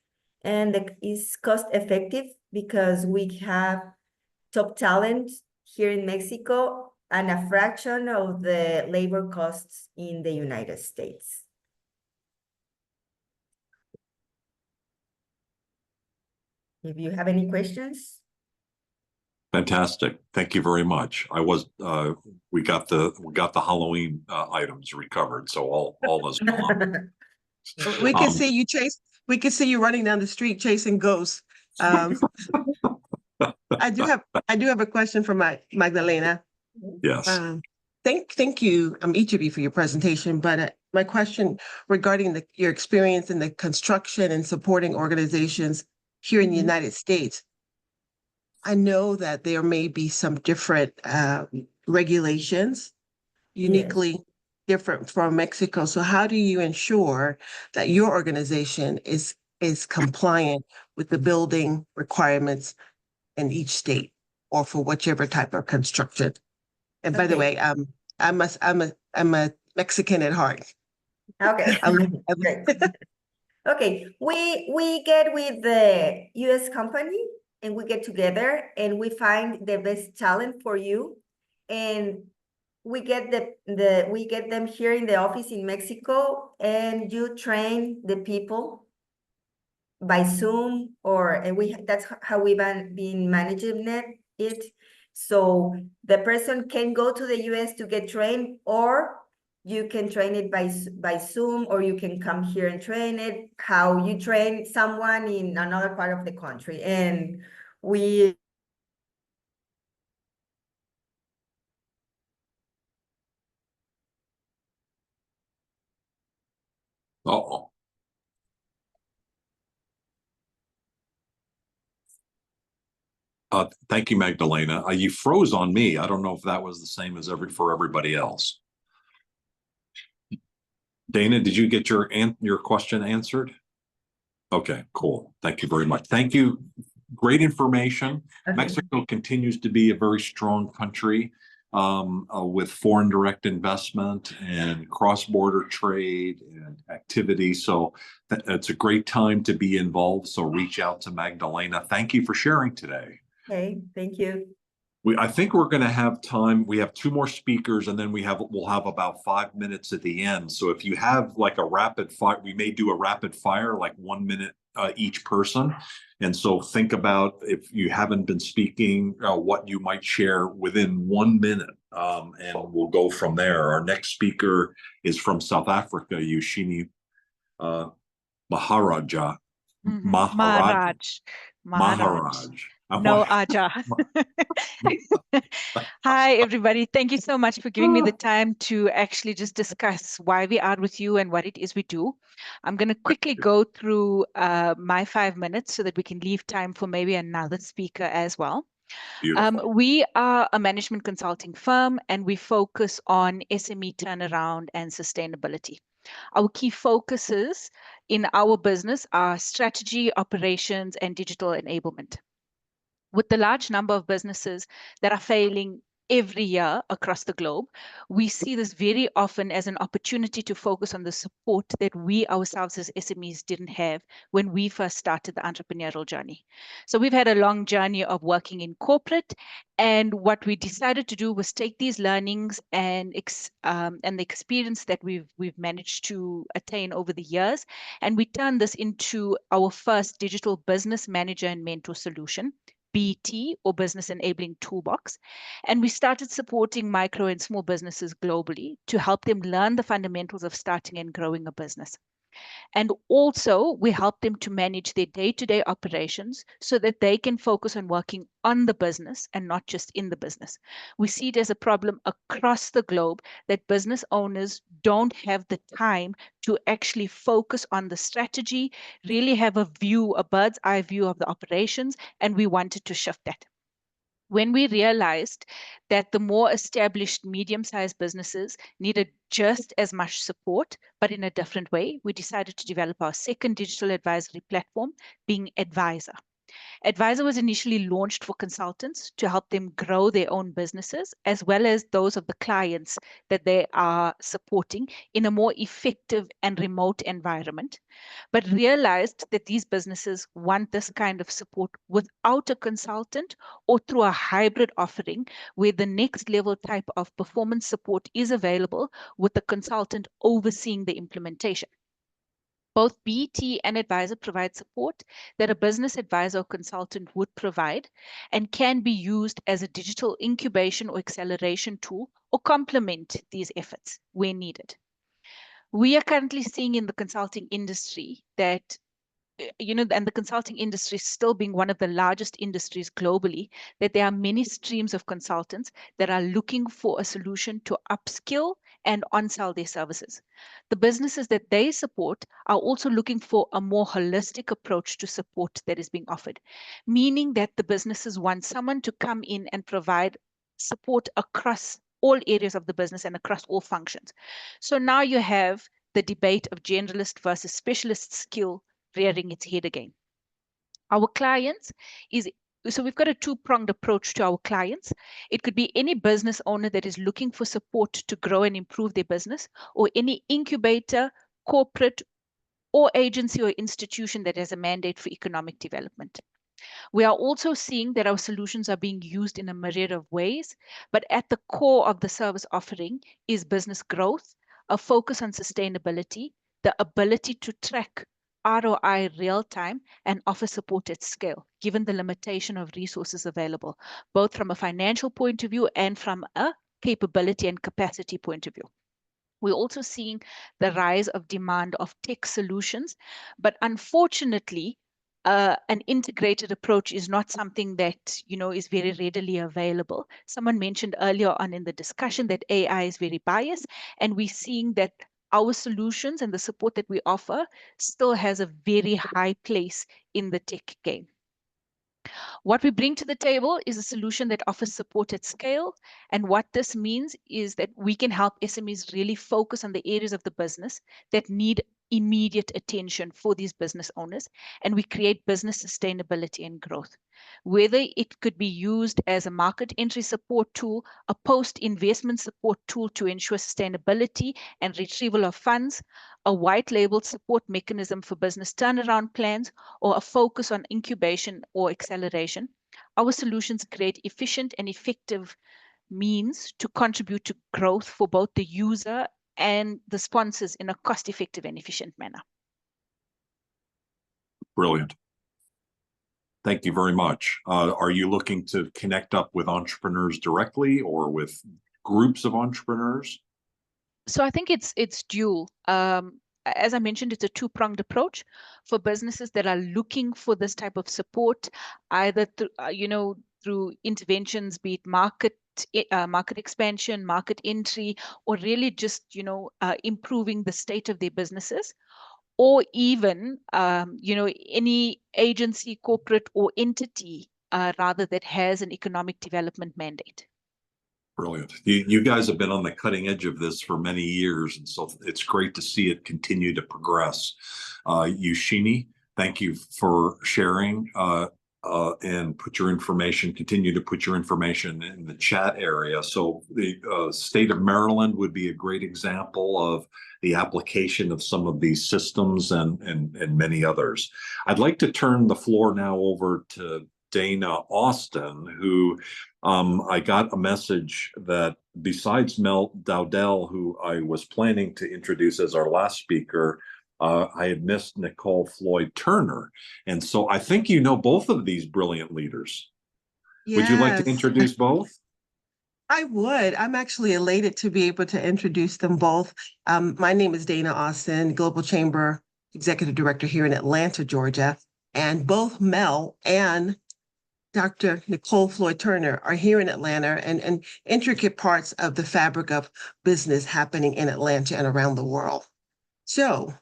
And it's cost effective because we have top talent here in Mexico and a fraction of the labor costs in the United States. If you have any questions. Fantastic. Thank you very much. We got the Halloween items recovered, so all is well. We can see you chase. We can see you running down the street chasing ghosts. I do have a question for Magdalena. Yes. Thank you, each of you, for your presentation. But my question regarding your experience in the construction and supporting organizations here in the United States. I know that there may be some different regulations, uniquely different from Mexico. So how do you ensure that your organization is compliant with the building requirements in each state, or for whichever type of construction? And by the way, I'm a Mexican at heart. Okay. Okay. We get with the US company and we get together and we find the best talent for you, and we get them here in the office in Mexico, and you train the people by Zoom, that's how we've been managing it. So the person can go to the US to get trained, or you can train it by Zoom, or you can come here and train it, how you train someone in another part of the country. And we Uh-oh. Thank you, Magdalena. You froze on me. I don't know if that was the same as for everybody else. Dana, did you get your question answered? Okay, cool. Thank you very much. Thank you. Great information. Okay. Mexico continues to be a very strong country with foreign direct investment and cross-border trade and activity. So it's a great time to be involved. So reach out to Magdalena. Thank you for sharing today. Okay, thank you. I think we're going to have time. We have 2 more speakers, and then we'll have about 5 minutes at the end. So if you have like a rapid fire, we may do a rapid fire, like 1 minute each person. And so think about, if you haven't been speaking, what you might share within 1 minute, and we'll go from there. Our next speaker is from South Africa, Yoshini Maharaja. Maharaj. Maharaj. No, Aja. Hi, everybody. Thank you so much for giving me the time to actually just discuss why we are with you and what it is we do. I'm going to quickly go through my 5 minutes so that we can leave time for maybe another speaker as well. Beautiful. We are a management consulting firm and we focus on SME turnaround and sustainability. Our key focuses in our business are strategy, operations, and digital enablement. With the large number of businesses that are failing every year across the globe, we see this very often as an opportunity to focus on the support that we ourselves as SMEs didn't have when we first started the entrepreneurial journey. So we've had a long journey of working in corporate, and what we decided to do was take these learnings and the experience that we've managed to attain over the years, and we turn this into our first digital business manager and mentor solution, BT, or Business Enabling Toolbox. And we started supporting micro and small businesses globally to help them learn the fundamentals of starting and growing a business. And also, we help them to manage their day-to-day operations so that they can focus on working on the business and not just in the business. We see it as a problem across the globe that business owners don't have the time to actually focus on the strategy, really have a view, a bird's eye view of the operations, and we wanted to shift that. When we realized that the more established medium-sized businesses needed just as much support, but in a different way, we decided to develop our second digital advisory platform, being Advisor. Advisor was initially launched for consultants to help them grow their own businesses, as well as those of the clients that they are supporting in a more effective and remote environment, but realized that these businesses want this kind of support without a consultant or through a hybrid offering where the next level type of performance support is available with the consultant overseeing the implementation. Both BT and Advisor provide support that a business advisor or consultant would provide and can be used as a digital incubation or acceleration tool or complement these efforts where needed. We are currently seeing in the consulting industry that and the consulting industry still being one of the largest industries globally, that there are many streams of consultants that are looking for a solution to upskill and on-sell their services. The businesses that they support are also looking for a more holistic approach to support that is being offered, meaning that the businesses want someone to come in and provide support across all areas of the business and across all functions. So now you have the debate of generalist versus specialist skill rearing its head again. Our clients so we've got a two-pronged approach to our clients. It could be any business owner that is looking for support to grow and improve their business, or any incubator, corporate, or agency or institution that has a mandate for economic development. We are also seeing that our solutions are being used in a myriad of ways, but at the core of the service offering is business growth, a focus on sustainability, the ability to track ROI real time and offer support at scale, given the limitation of resources available, both from a financial point of view and from a capability and capacity point of view. We're also seeing the rise of demand of tech solutions, but unfortunately, an integrated approach is not something that is very readily available. Someone mentioned earlier on in the discussion that AI is very biased, and we're seeing that our solutions and the support that we offer still has a very high place in the tech game. What we bring to the table is a solution that offers support at scale. And what this means is that we can help SMEs really focus on the areas of the business that need immediate attention for these business owners. And we create business sustainability and growth. Whether it could be used as a market entry support tool, a post-investment support tool to ensure sustainability and retrieval of funds, a white labeled support mechanism for business turnaround plans, or a focus on incubation or acceleration, our solutions create efficient and effective means to contribute to growth for both the user and the sponsors in a cost-effective and efficient manner. Brilliant. Thank you very much. Are you looking to connect up with entrepreneurs directly or with groups of entrepreneurs? So I think it's dual. as I mentioned, it's a two-pronged approach for businesses that are looking for this type of support, either through, through interventions, be it market expansion, market entry, or really just, improving the state of their businesses, or even, any agency, corporate, or entity, rather, that has an economic development mandate. Brilliant. You guys have been on the cutting edge of this for many years, and so it's great to see it continue to progress. Yushini, thank you for sharing and continue to put your information in the chat area. So the state of Maryland would be a great example of the application of some of these systems and many others. I'd like to turn the floor now over to Dana Austin, who I got a message that besides Mel Dowdell, who I was planning to introduce as our last speaker, I had missed Nicole Floyd Turner. And so I think you know both of these brilliant leaders. Yes. Would you like to introduce both? I would. I'm actually elated to be able to introduce them both. My name is Dana Austin, Global Chamber Executive Director here in Atlanta, Georgia. And both Mel and Dr. Nicole Floyd Turner are here in Atlanta and intricate parts of the fabric of business happening in Atlanta and around the world. So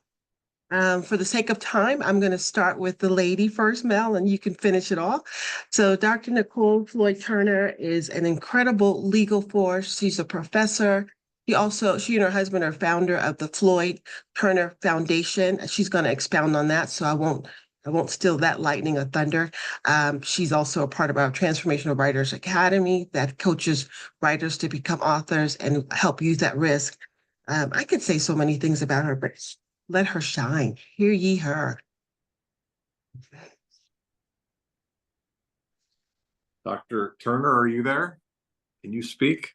for the sake of time, I'm going to start with the lady first, Mel, and you can finish it off. So Dr. Nicole Floyd Turner is an incredible legal force. She's a professor. She and her husband are founder of the Floyd Turner Foundation. She's going to expound on that, so I won't steal that lightning or thunder. She's also a part of our Transformational Writers Academy that coaches writers to become authors and help youth at risk. I could say so many things about her, but let her shine. Hear ye her. Dr. Turner, are you there? Can you speak?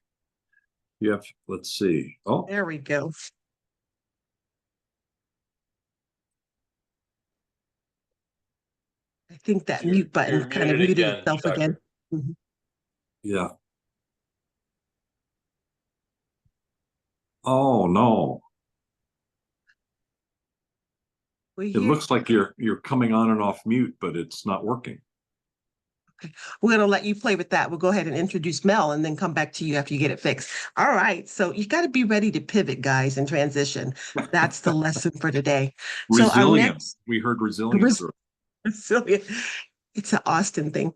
Let's see. Oh, there we go. I think that mute button kind of muted itself again. Mm-hmm. Yeah. Oh no. It looks like you're coming on and off mute, but it's not working. Okay. We're going to let you play with that. We'll go ahead and introduce Mel and then come back to you after you get it fixed. All right. So you got to be ready to pivot, guys, and transition. That's the lesson for today. Resilience. We heard resilience. Resilient. It's an Austin thing.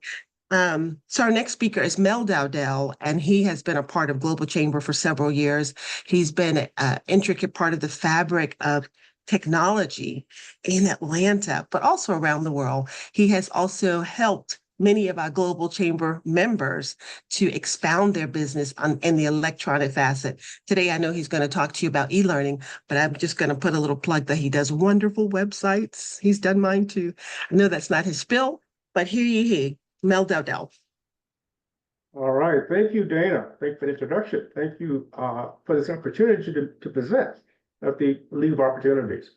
So our next speaker is Mel Dowdell, and he has been a part of Global Chamber for several years. He's been an intricate part of the fabric of technology in Atlanta, but also around the world. He has also helped many of our Global Chamber members to expound their business in the electronic facet. Today, I know he's going to talk to you about e-learning, but I'm just going to put a little plug that he does wonderful websites. He's done mine too. I know that's not his spill, but here he, Mel Dowdell. All right. Thank you, Dana. Thank you for the introduction. Thank you for this opportunity to present at the League of Opportunities.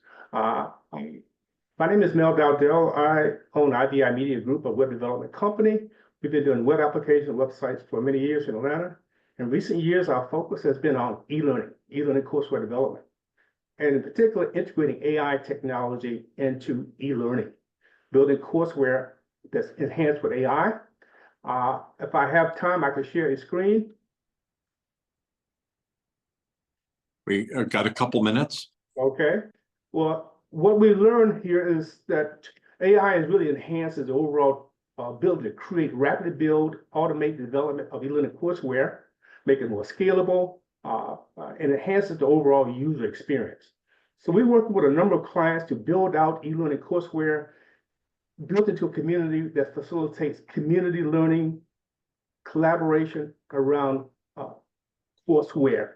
My name is Mel Dowdell. I own IBI Media Group, a web development company. We've been doing web application websites for many years in Atlanta. In recent years, our focus has been on e-learning courseware development, and in particular, integrating AI technology into e-learning, building courseware that's enhanced with AI. If I have time, I can share a screen. We got a couple minutes. Okay. Well, what we learned here is that AI has really enhanced the overall ability to rapidly build, automate the development of e-learning courseware, make it more scalable, and enhances the overall user experience. So we work with a number of clients to build out e-learning courseware built into a community that facilitates community learning, collaboration around courseware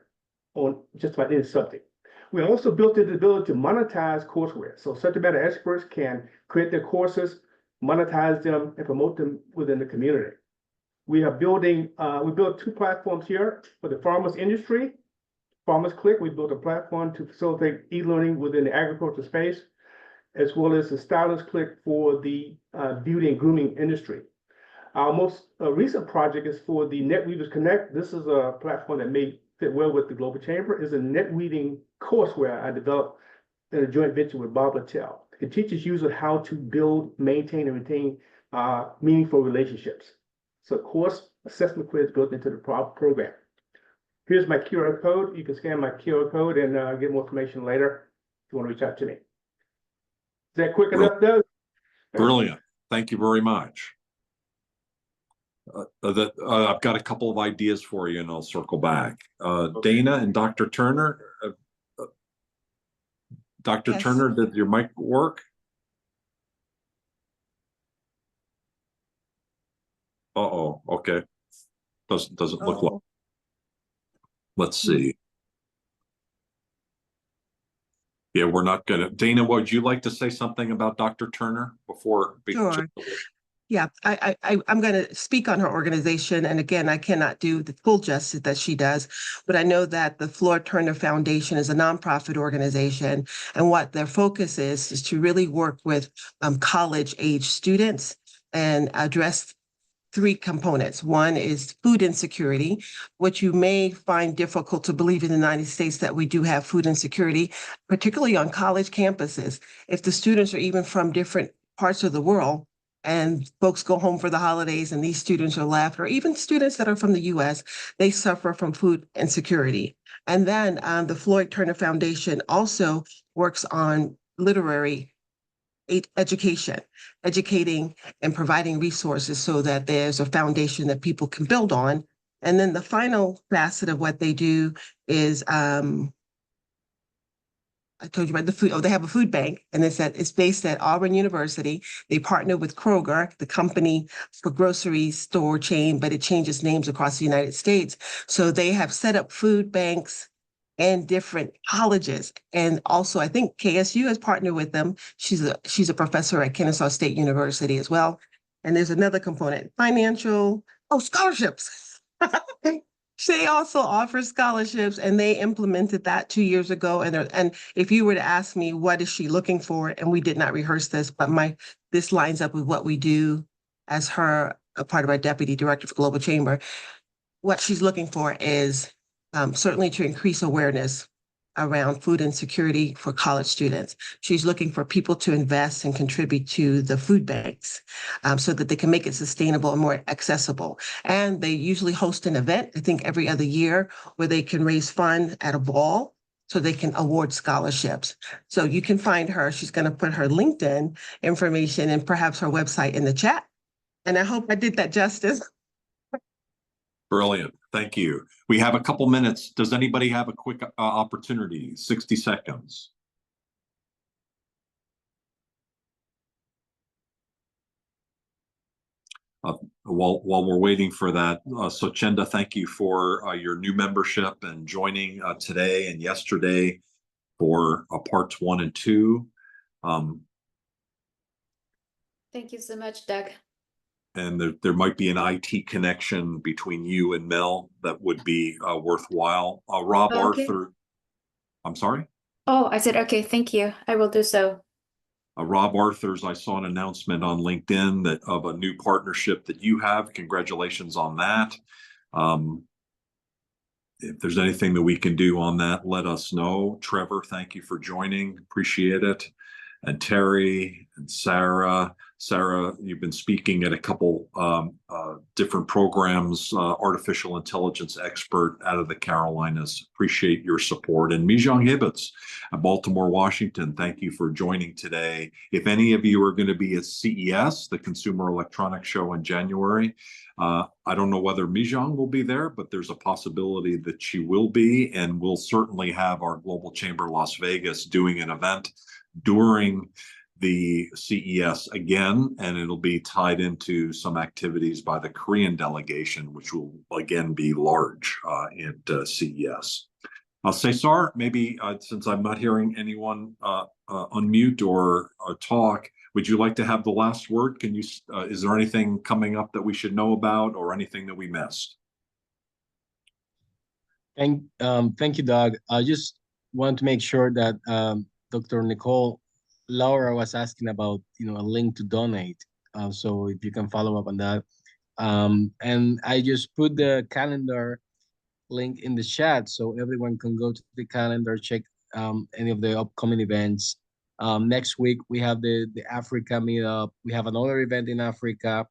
on just about any subject. We also built in the ability to monetize courseware. So subject matter experts can create their courses, monetize them, and promote them within the community. We built two platforms here for the farmers industry. Farmers Click, we built a platform to facilitate e-learning within the agriculture space, as well as the Stylist Click for the beauty and grooming industry. Our most recent project is for the NetWeavers Connect. This is a platform that may fit well with the Global Chamber. It's a net reading courseware I developed in a joint venture with Bob Littell. It teaches users how to build, maintain, and retain meaningful relationships. So course assessment quiz built into the program. Here's my QR code. You can scan my QR code and get more information later if you want to reach out to me. Is that quick enough, Doug? Brilliant. Thank you very much. I've got a couple of ideas for you, and I'll circle back. Dana and Dr. Turner. Dr. Yes. Turner, did your mic work? Uh-oh, okay. Doesn't look like. Let's see. Yeah, we're not gonna. Dana, would you like to say something about Dr. Turner before? Sure. Yeah, I'm going to speak on her organization. And again, I cannot do the full justice that she does, but I know that the Floyd Turner Foundation is a nonprofit organization. And what their focus is to really work with college age students and address three components. One is food insecurity, which you may find difficult to believe in the United States that we do have food insecurity, particularly on college campuses. If the students are even from different parts of the world, and folks go home for the holidays and these students are left, or even students that are from the US, they suffer from food insecurity. And then the Floyd Turner Foundation also works on literary education, educating and providing resources so that there's a foundation that people can build on. And then the final facet of what they do is I told you about the food. Oh, they have a food bank, and it's based at Auburn University. They partner with Kroger, the company for grocery store chain, but it changes names across the United States. So they have set up food banks and different colleges. And also, I think KSU has partnered with them. She's a professor at Kennesaw State University as well. And there's another component, scholarships. They also offer scholarships, and they implemented that 2 years ago. And if you were to ask me, what is she looking for? And we did not rehearse this, but this lines up with what we do as a part of our deputy director for Global Chamber. What she's looking for is certainly to increase awareness around food insecurity for college students. She's looking for people to invest and contribute to the food banks so that they can make it sustainable and more accessible. And they usually host an event, I think every other year, where they can raise funds at a ball so they can award scholarships. So you can find her. She's going to put her LinkedIn information and perhaps her website in the chat. And I hope I did that justice. Brilliant. Thank you. We have a couple minutes. Does anybody have a quick opportunity? 60 seconds. While we're waiting for that, Sochenda, thank you for your new membership and joining today and yesterday for parts 1 and 2. Thank you so much, Doug. And there might be an IT connection between you and Mel that would be worthwhile. Rob Okay. Arthur, I'm sorry? Oh, I said, okay, thank you. I will do so. Rob Arthur's, I saw an announcement on LinkedIn of a new partnership that you have. Congratulations on that. If there's anything that we can do on that, let us know. Trevor, thank you for joining. Appreciate it. And Terry and Sarah. Sarah, you've been speaking at a couple different programs, artificial intelligence expert out of the Carolinas. Appreciate your support. And Mijong Hibbets at Baltimore, Washington, thank you for joining today. If any of you are going to be at CES, the Consumer Electronics Show in January, I don't know whether Mijong will be there, but there's a possibility that she will be, and we'll certainly have our Global Chamber Las Vegas doing an event during the CES again, and it'll be tied into some activities by the Korean delegation, which will again be large at CES. Cesar, maybe since I'm not hearing anyone unmute or talk, would you like to have the last word? Can you? Is there anything coming up that we should know about, or anything that we missed? Thank you, Doug. I just want to make sure that Dr. Laura was asking about, a link to donate. So if you can follow up on that. And I just put the calendar link in the chat so everyone can go to the calendar, check any of the upcoming events. Next week we have the Africa meetup. We have another event in Africa,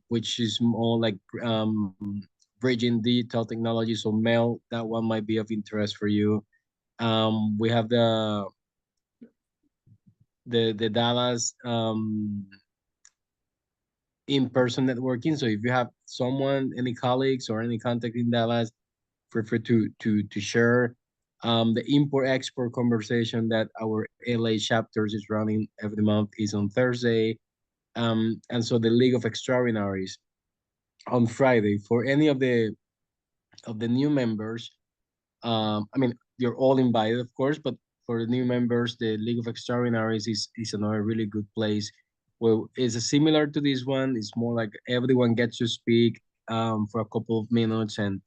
which is more like bridging digital technology. So Mel, that one might be of interest for you. We have the Dallas in-person networking. So if you have someone, any colleagues or any contact in Dallas, feel free to share. The import-export conversation that our LA chapters is running every month is on Thursday. And so the League of Extraordinaries on Friday. For any of the new members, I mean, you're all invited, of course, but for the new members, the League of Extraordinaries is another really good place. Well, it's similar to this one. It's more like everyone gets to speak for a couple of minutes, and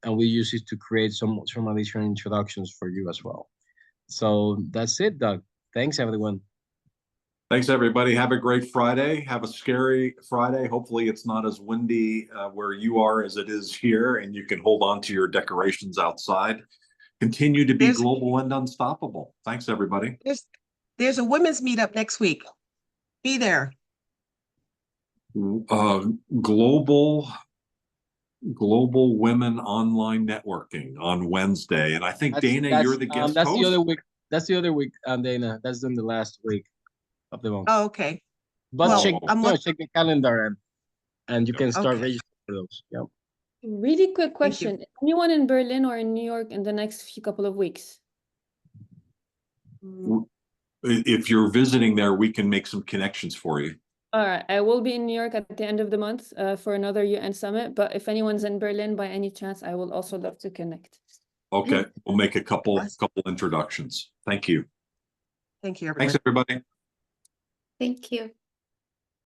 we use it to create some additional introductions for you as well. So that's it, Doug. Thanks, everyone. Thanks, everybody. Have a great Friday. Have a scary Friday. Hopefully it's not as windy where you are as it is here, and you can hold on to your decorations outside. Continue to be global and unstoppable. Thanks, everybody. There's a women's meetup next week. Be there. Global Women Online Networking on Wednesday. And I think, Dana, you're the guest that's host? the other week. That's the other week, Dana. That's in the last week of the month. Oh, okay. But Well, check I'm check the calendar and you can start Okay. registering for those. Yeah. Really quick you. question. Anyone in Berlin or in New York in the next couple of weeks? If you're visiting there, we can make some connections for you. All right, I will be in New York at the end of the month for another UN summit, but if anyone's in Berlin by any chance, I will also love to connect. Okay, we'll make a couple introductions. Thank you. Thank you, everyone. Thanks, everybody. Thank you.